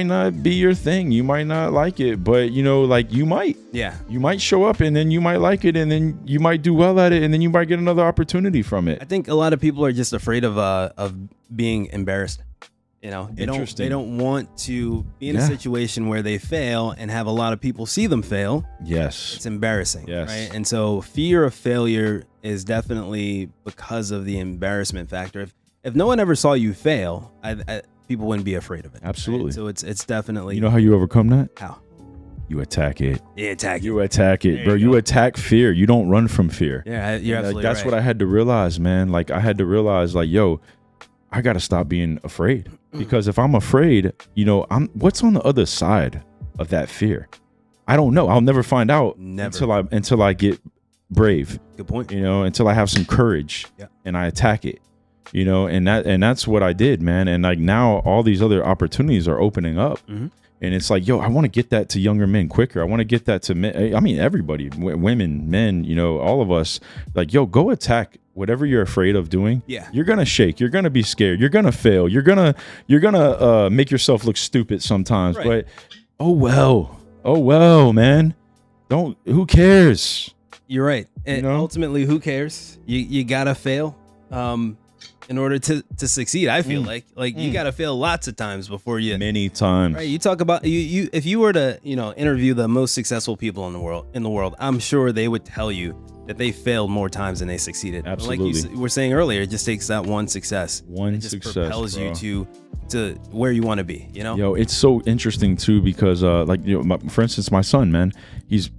not be your thing. You might not like it, but you know, like, you might. Yeah. You might show up, and then you might like it, and then you might do well at it, and then you might get another opportunity from it. I think a lot of people are just afraid of being embarrassed. You know, they don't want to be in a situation where they fail and have a lot of people see them fail. Yes. It's embarrassing. Yes. Right. And so fear of failure is definitely because of the embarrassment factor. If no one ever saw you fail, people wouldn't be afraid of it. Absolutely. Right? So it's definitely. You know how you overcome that? How? You attack it. Yeah, attack it. You attack it, bro. You attack fear. You don't run from fear. Yeah, you're absolutely that's what I had to realize, man. Like, I had to realize, like, yo, I got to stop being afraid. Because if I'm afraid, you know, what's on the other side of that fear? I don't know. I'll never find out until I get brave. Good point. You know, until I have some courage and I attack it. You know, and that's what I did, man. And like, now all these other opportunities are opening up. Mm-hmm. And it's like, yo, I want to get that to younger men quicker. I want to get that to men. I mean, everybody, women, men, you know, all of us. Like, yo, go attack whatever you're afraid of doing. Yeah. You're going to shake. You're going to be scared. You're going to fail. You're going to make yourself look stupid sometimes. Right. But, oh, well, man. Who cares? You're right. And ultimately, who cares? You got to fail. In order to succeed, I feel like you got to fail lots of times before you. Many times. Right. You talk about you if you were to, you know, interview the most successful people in the world, I'm sure they would tell you that they failed more times than they succeeded. Absolutely. Like you were saying earlier, it just takes that one success. It just propels bro. you to where you want to be, you know? Yo, it's so interesting too, because like, you know, for instance, my son, man, he's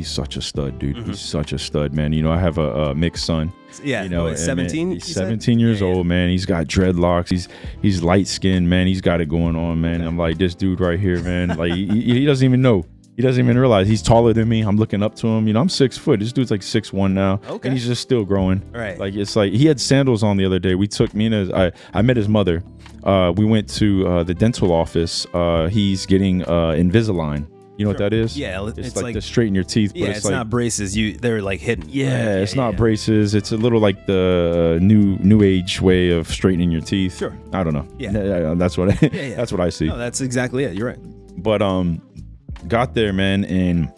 such a stud, dude. He's such a stud, man. You know, I have a mixed son. Yeah, you know, 17. Man, he's 17 years old, man. He's got dreadlocks. He's light skinned, man. He's got it going on, man. Okay. I'm like, this dude right here, man. Like he doesn't even know. He doesn't even realize he's taller than me. I'm looking up to him. You know, I'm 6 foot. This dude's like 6'1" now, and he's just still growing. Right. Like, it's like he had sandals on the other day. We took I met his mother. We went to the dental office. He's getting Invisalign. You know what that is? Yeah, it's like to straighten your teeth. Yeah, but it's like, not braces. They're like hidden. Yeah, it's not braces. It's a little like the new age way of straightening your teeth. Sure. I don't know. Yeah, that's what that's what I see. No, that's exactly it. You're right. But got there, man, and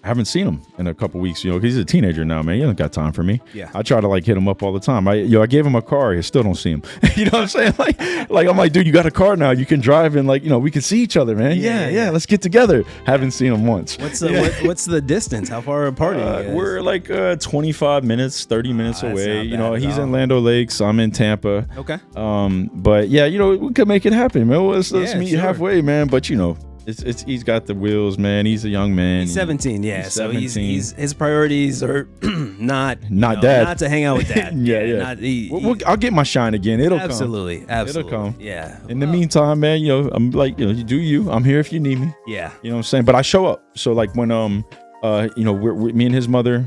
I haven't seen him in a couple weeks, you know, because he's a teenager now, man. He hasn't got time for me. Yeah. I try to like hit him up all the time. I gave him a car. I still don't see him. You know what I'm saying? Like I'm like, dude, you got a car now. You can drive, and like, you know, we can see each other, man. Yeah. Let's get together. Haven't seen him once. What's the distance? How far apart are you guys? We're like 25 minutes, 30 minutes away. You know, he's in Land O'Lakes. I'm in Tampa. Okay. But yeah, you know, we could make it happen, man. Let's meet halfway, man. But you know, he's got the wheels, man. He's a young man. He's 17, yeah. He's so 17. he's his priorities are not dad. Not to hang out with dad. yeah. I'll get my shine again. It'll absolutely. come. It'll come. Yeah. In the meantime, man, you know, I'm like, you know, you do you. I'm here if you need me. Yeah. You know what I'm saying? But I show up. So like when you know, me and his mother,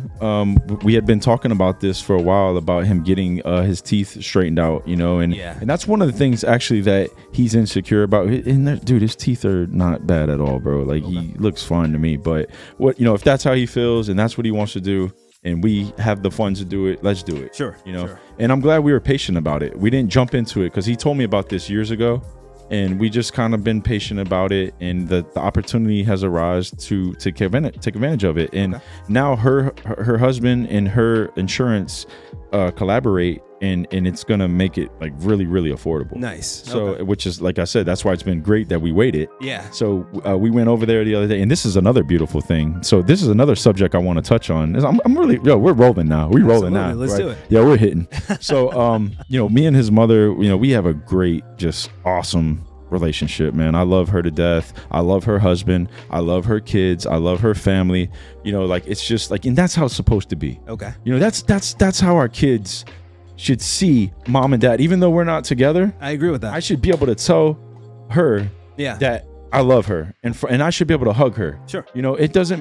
we had been talking about this for a while, about him getting his teeth straightened out, you know, and that's one of the things actually that he's insecure about. And dude, his teeth are not bad at all, bro. Like he looks fine to me. But what, you know, if that's how he feels and that's what he wants to do, and we have the funds to do it, let's do it. Sure. You know, and I'm glad we were patient about it. We didn't jump into it because he told me about this years ago. And we just kind of been patient about it, and the opportunity has arisen to take advantage of it. And now her husband and her insurance collaborate, and it's gonna make it like really, really affordable. Nice. So which is, like I said, that's why it's been great that we waited. Yeah. So we went over there the other day, and this is another beautiful thing. So this is another subject I want to touch on. I'm really, we're rolling now. We're rolling now. Let's do it. Yeah, we're hitting. So you know, me and his mother, you know, we have a great, just awesome relationship, man. I love her to death. I love her husband. I love her kids. I love her family. You know, like, it's just like, and that's how it's supposed to be. Okay. You know, that's how our kids should see mom and dad. Even though we're not together, I agree with that. I should be able to tell her that I love her, and I should be able to hug her. Sure. You know,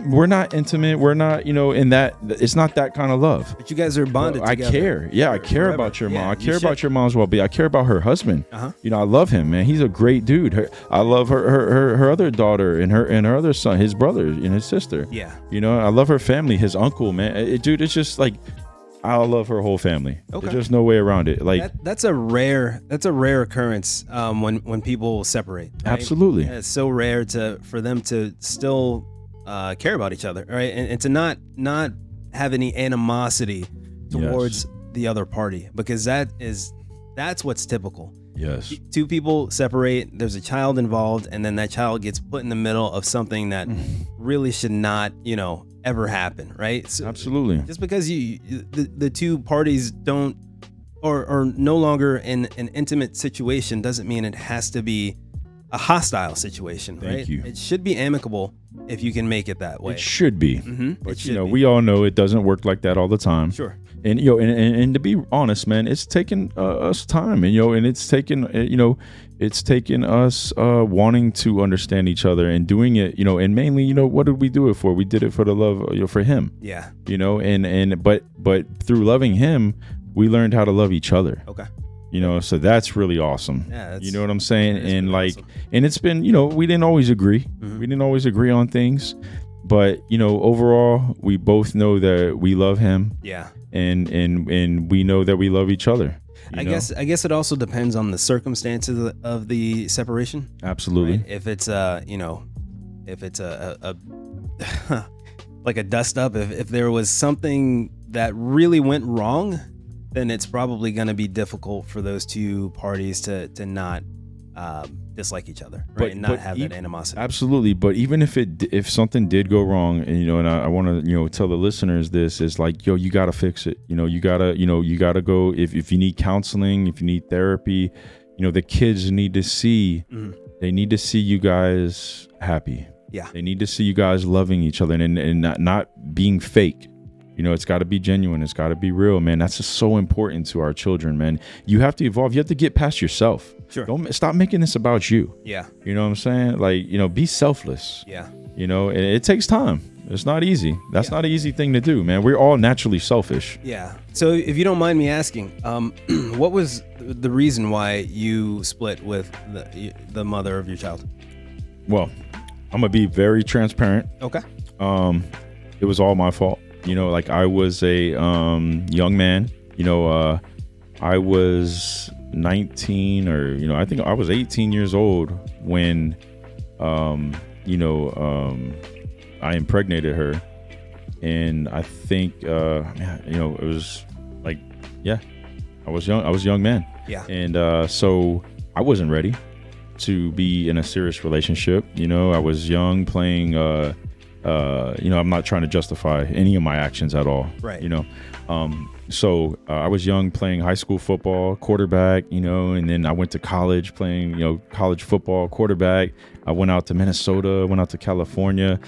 we're not intimate. We're not, you know, in that, it's not that kind of love. But you guys are bonded together. I care. Yeah, I care forever. about your mom. Yeah, I care about your mom's well-being. I care about her husband. Uh-huh. You know, I love him, man. He's a great dude. I love her other daughter and her other son, his brother and his sister. Yeah. You know, I love her family, his uncle, man. Dude, it's just like, I love her whole family. Okay. There's just no way around it. Like that's a rare occurrence when people separate. Right? Absolutely. It's so rare for them to still care about each other, right? And to not have any animosity towards the other party, because that's what's typical. Yes. Two people separate, there's a child involved, and then that child gets put in the middle of something that really should not, you know, ever happen, right? So absolutely. Just because the two parties don't or no longer in an intimate situation doesn't mean it has to be a hostile situation, right? Thank you. It should be amicable if you can make it that way. It should be. Mm-hmm. But you know, we all know it doesn't work like that all the time. Sure. And you know, and to be honest, man, it's taken us time, and you know, and it's taken us wanting to understand each other and doing it, you know, and mainly, you know, what did we do it for? We did it for the love, you know, for him. Yeah. You know, but through loving him, we learned how to love each other. Okay. You know, so that's really awesome. Yeah, you know what I'm saying? And like, awesome. And it's been, you know, we didn't always agree. Mm-hmm. We didn't always agree on things, but you know, overall, we both know that we love him. Yeah. And we know that we love each other. I guess it also depends on the circumstances of the separation. Absolutely. Right? If it's if it's a like a dust up, if there was something that really went wrong, then it's probably going to be difficult for those two parties to not dislike each other, right? And not have that animosity. Absolutely. But even if something did go wrong, and and I want to tell the listeners this is like, yo, you got to fix it. You gotta go if you need counseling, if you need therapy. The kids need to see. They need to see you guys happy. Yeah. They need to see you guys loving each other and not being fake. It's got to be genuine. It's got to be real, man. That's just so important to our children, man. You have to evolve. You have to get past yourself. Sure. Don't stop making this about you. Yeah. You know what I'm saying? Like, be selfless. Yeah. And it takes time. It's not easy. That's not an easy thing to do, man. We're all naturally selfish. Yeah. So if you don't mind me asking, what was the reason why you split with the mother of your child? Well, I'm gonna be very transparent. Okay. It was all my fault. Like I was a young man. I was 19 or I think I was 18 years old when I impregnated her, and I think it was like, I was a young man. Yeah. And so I wasn't ready to be in a serious relationship. I was young, playing I'm not trying to justify any of my actions at all. Right. So I was young, playing high school football, quarterback, and then I went to college playing, college football, quarterback. I went out to Minnesota, went out to California,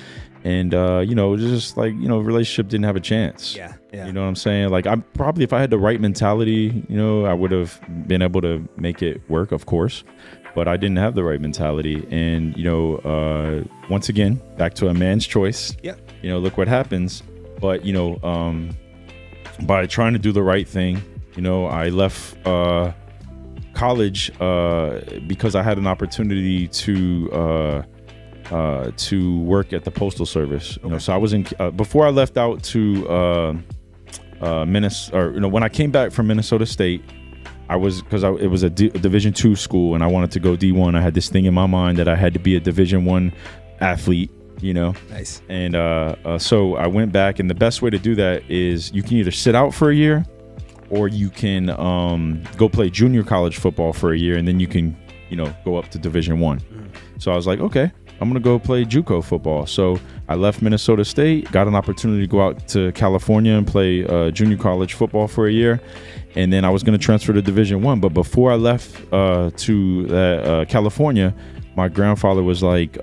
and just like, relationship didn't have a chance. Yeah. You know what I'm saying? Like, I probably, if I had the right mentality, I would have been able to make it work, of course. But I didn't have the right mentality. And, once again, back to a man's choice. Yeah. Look what happens. But, by trying to do the right thing, I left college because I had an opportunity to work at the Postal Service. Okay. So I was in before I left out to Minnesota, or when I came back from Minnesota State. It was a Division II school, and I wanted to go D1. I had this thing in my mind that I had to be a Division I athlete, Nice. And so I went back, and the best way to do that is you can either sit out for a year, or you can go play junior college football for a year, and then you can go up to Division I. So I was like, okay, I'm gonna go play JUCO football. So I left Minnesota State, got an opportunity to go out to California and play junior college football for a year. And then I was going to transfer to Division I. But before I left to California, my grandfather was like,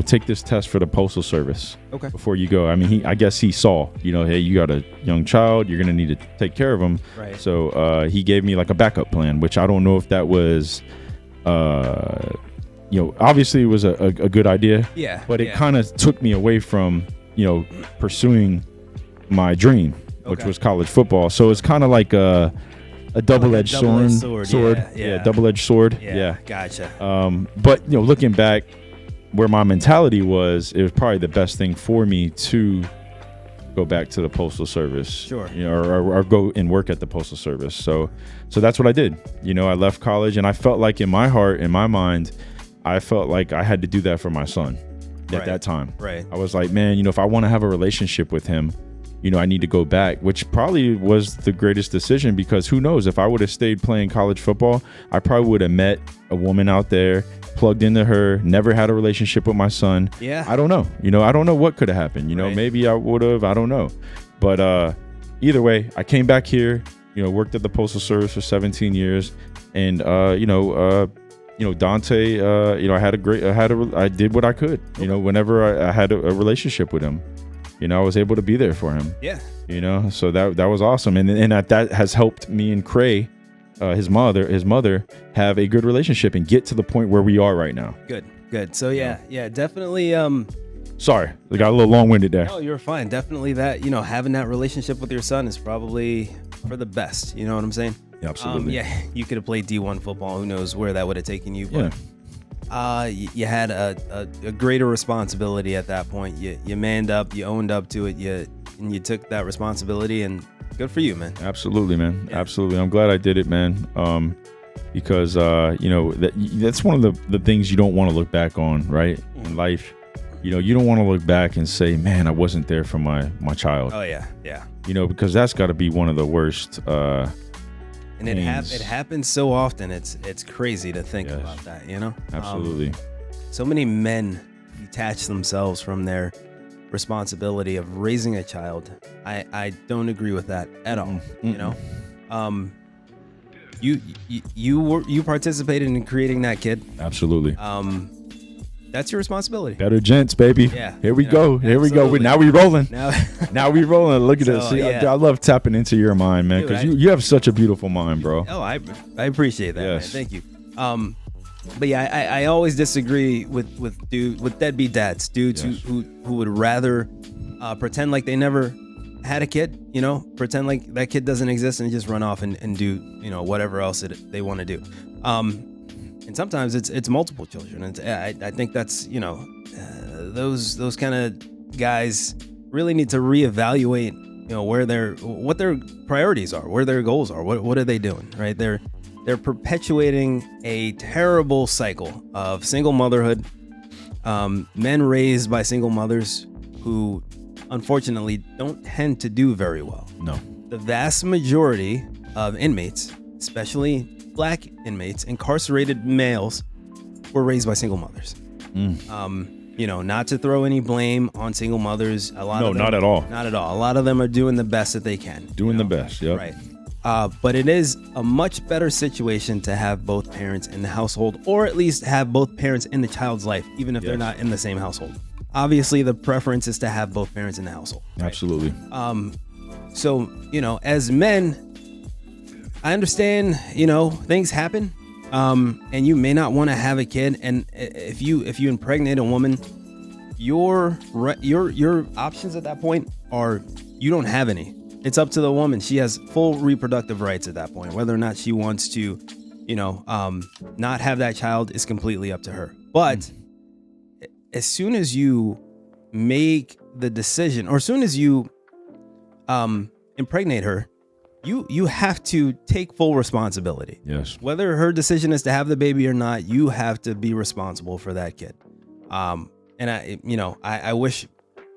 take this test for the Postal Service. Okay. Before you go. I mean, I guess he saw, hey, you got a young child. You're going to need to take care of him. Right. So he gave me like a backup plan, which I don't know if that was, obviously it was a good idea. Yeah. But it kind of took me away from, pursuing my dream. Which was college football. So it's kind of like a double-edged sword. Yeah, double-edged sword. Yeah. Gotcha. But looking back, where my mentality was, it was probably the best thing for me to go back to the Postal Service. Sure. Or go and work at the Postal Service. So that's what I did. I left college, and I felt like in my heart, in my mind, I felt like I had to do that for my son at that time. Right. I was like, man, if I want to have a relationship with him, I need to go back, which probably was the greatest decision, because who knows, if I would have stayed playing college football, I probably would have met a woman out there, plugged into her, never had a relationship with my son. Yeah. I don't know. I don't know what could have happened. Right. Maybe I would have, I don't know. But either way, I came back here, worked at the Postal Service for 17 years. And, Dante, I did what I could, whenever I had a relationship with him. I was able to be there for him. Yeah. So that was awesome. And that has helped me and Cray, his mother, have a good relationship and get to the point where we are right now. Good. So yeah, definitely. Sorry, I got a little long-winded there. No, you're fine. Definitely that, having that relationship with your son is probably for the best. You know what I'm saying? Yeah, absolutely. You could have played D1 football. Who knows where that would have taken you. But, you had a greater responsibility at that point. You manned up, you owned up to it, and you took that responsibility, and good for you, man. Absolutely, man. Yeah. Absolutely. I'm glad I did it, man. Because that's one of the things you don't want to look back on, right? In life, you don't want to look back and say, man, I wasn't there for my child. Oh yeah. Because that's got to be one of the worst And it happens so often. It's crazy to think about that, you know? Absolutely. So many men detach themselves from their responsibility of raising a child. I don't agree with that at all. You know? You participated in creating that kid. Absolutely. That's your responsibility. Better gents, baby. Yeah. Here we go. Here we go. Now we rolling. Now we rolling. Look at this. See, I love tapping into your mind, man, because you have such a beautiful mind, bro. Oh, I appreciate that, man. Thank you. But yeah, I always disagree with deadbeat dads, dudes who would rather pretend like they never had a kid, you know, pretend like that kid doesn't exist and just run off and do, you know, whatever else they want to do. And sometimes it's multiple children. I think that's, you know, those kind of guys really need to reevaluate, you know, what their priorities are, where their goals are, what are they doing, right? They're perpetuating a terrible cycle of single motherhood, men raised by single mothers who unfortunately don't tend to do very well. No. The vast majority of inmates, especially Black inmates, incarcerated males, were raised by single mothers. You know, not to throw any blame on single mothers. Not at all. Not at all. A lot of them are doing the best that they can. Doing the best, yeah. Right. But it is a much better situation to have both parents in the household, or at least have both parents in the child's life, even if they're not in the same household. Obviously, the preference is to have both parents in the household. Right? Absolutely. So, you know, as men, I understand, you know, things happen, and you may not want to have a kid. And if you impregnate a woman, your options at that point are you don't have any. It's up to the woman. She has full reproductive rights at that point. Whether or not she wants to, you know, not have that child is completely up to her. But as soon as you make the decision, or as soon as you impregnate her, you have to take full responsibility. Yes. Whether her decision is to have the baby or not, you have to be responsible for that kid. And I wish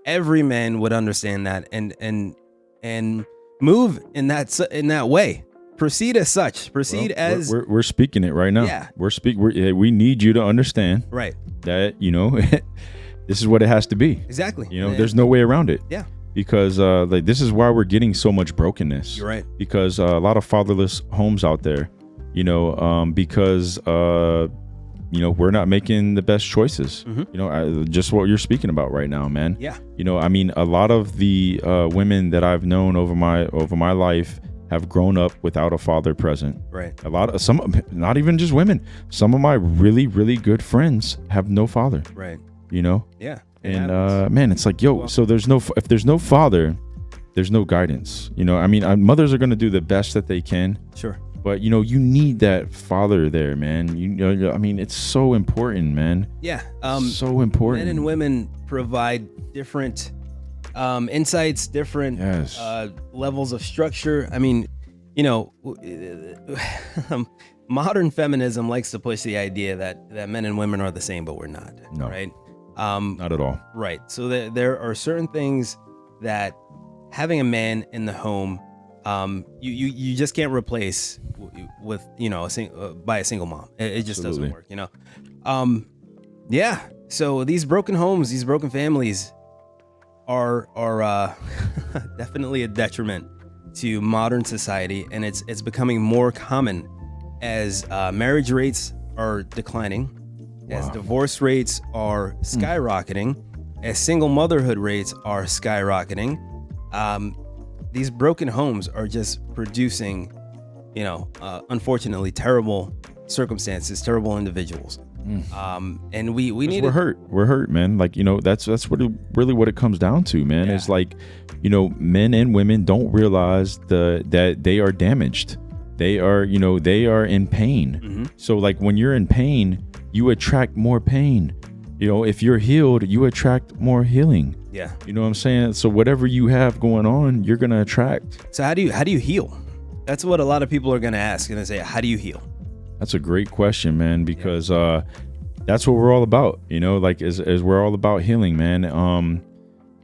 every man would understand that and move in that way. Proceed as such. We're speaking it right now. Yeah. We need you to understand. Right. That, you know, this is what it has to be. Exactly. You know, there's no way around it. Yeah. Because like this is why we're getting so much brokenness. You're right. Because a lot of fatherless homes out there, you know, because you know, we're not making the best choices. You know, just what you're speaking about right now, man. Yeah. You know, I mean, a lot of the women that I've known over my life have grown up without a father present. Right. Not even just women. Some of my really, really good friends have no father. Right. You know. Yeah. And man, it's like, so if there's no father, there's no guidance. You know, I mean, mothers are going to do the best that they can. Sure. But, you know, you need that father there, man. You know, I mean, it's so important, man. Yeah. So important. Men and women provide different insights, different levels of structure. I mean, you know, modern feminism likes to push the idea that men and women are the same, but we're not. No. Right. Not at all. Right. So there are certain things that having a man in the home, you just can't replace with, you know, by a single mom. It just doesn't work, you know? Yeah. So these broken homes, these broken families are definitely a detriment to modern society. And it's becoming more common as marriage rates are declining. As divorce rates are skyrocketing, as single motherhood rates are skyrocketing, these broken homes are just producing, you know, unfortunately, terrible circumstances, terrible individuals. And we need. We're hurt, man. Like, you know, that's really what it comes down to, man. It's like, you know, men and women don't realize that they are damaged. They are in pain. So like when you're in pain, you attract more pain. You know, if you're healed, you attract more healing. Yeah. You know what I'm saying? So whatever you have going on, you're going to attract. So how do you heal? That's what a lot of people are going to ask. And they say, how do you heal? That's a great question, man, because that's what we're all about. You know, like as we're all about healing, man.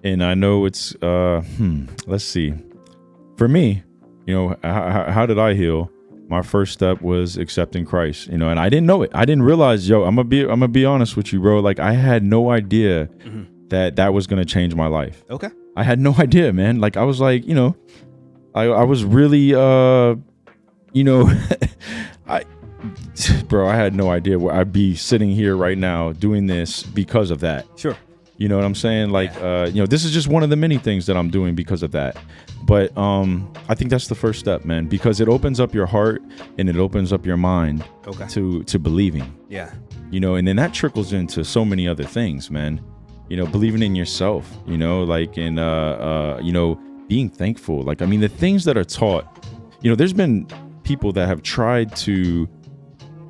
And I know it's, let's see. For me, you know, how did I heal? my first step was accepting Christ, you know, and I didn't know it. I didn't realize, yo, I'm gonna be honest with you, bro. Like I had no idea that was gonna change my life. Okay. I had no idea, man. Like I was like, you know, I was really, you know, I had no idea where I'd be sitting here right now doing this because of that. Sure. You know what I'm saying? Like, you know, this is just one of the many things that I'm doing because of that. But I think that's the first step, man, because it opens up your heart and it opens up your mind to believing. Yeah. You know, and then that trickles into so many other things, man. You know, believing in yourself, you know, like, and, you know, being thankful. Like, I mean, the things that are taught, you know, there's been people that have tried to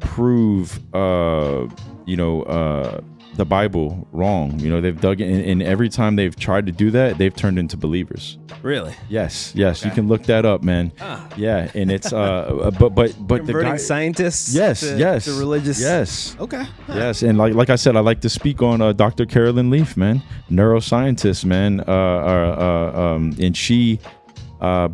prove, you know, the Bible wrong. You know, they've dug in, and every time they've tried to do that, they've turned into believers. Really? Yes. Okay. You can look that up, man. Yeah, and it's but converting the scientists. Yes. To religious. Yes. Okay. Yes, and like I said, I like to speak on Dr. Carolyn Leaf, man, neuroscientist, man, and she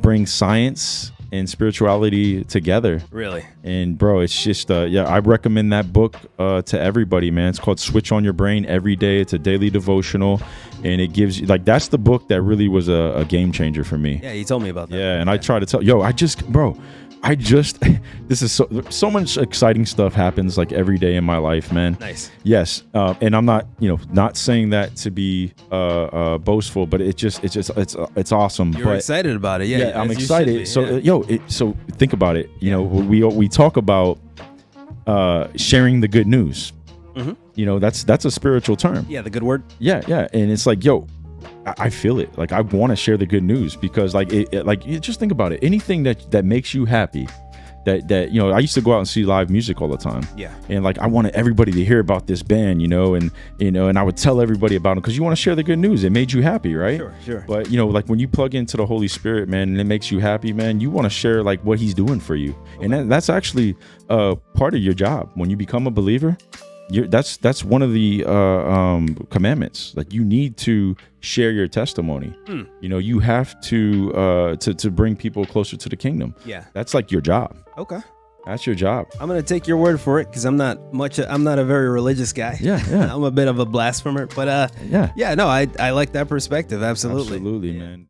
brings science and spirituality together. Really? And bro, it's just I recommend that book to everybody, man. It's called Switch on Your Brain Every Day. It's a daily devotional, and it gives you, like, that's the book that really was a game changer for me. Yeah, you told me about that. Yeah, and I try to tell, this is so much exciting stuff happens like every day in my life, man. Nice. Yes, and I'm not, you know, not saying that to be boastful, but it's awesome. You're excited about it, yeah. I'm excited. So so think about it. You know, we talk about sharing the good news. Mm-hmm. You know, that's a spiritual term. Yeah, the good word. Yeah, and it's like, yo, I feel it. Like, I want to share the good news because, like, you just think about it. Anything that makes you happy, that you know, I used to go out and see live music all the time. Yeah. And like, I wanted everybody to hear about this band, you know, and I would tell everybody about them because you want to share the good news. It made you happy, right? Sure. But you know, like when you plug into the Holy Spirit, man, and it makes you happy, man, you want to share like what He's doing for you, and that's actually part of your job when you become a believer. That's one of the commandments. Like, you need to share your testimony. You know, you have to bring people closer to the kingdom. Yeah, that's like your job. Okay, that's your job. I'm gonna take your word for it because I'm not a very religious guy. Yeah. I'm a bit of a blasphemer, but no, I like that perspective. Absolutely, man.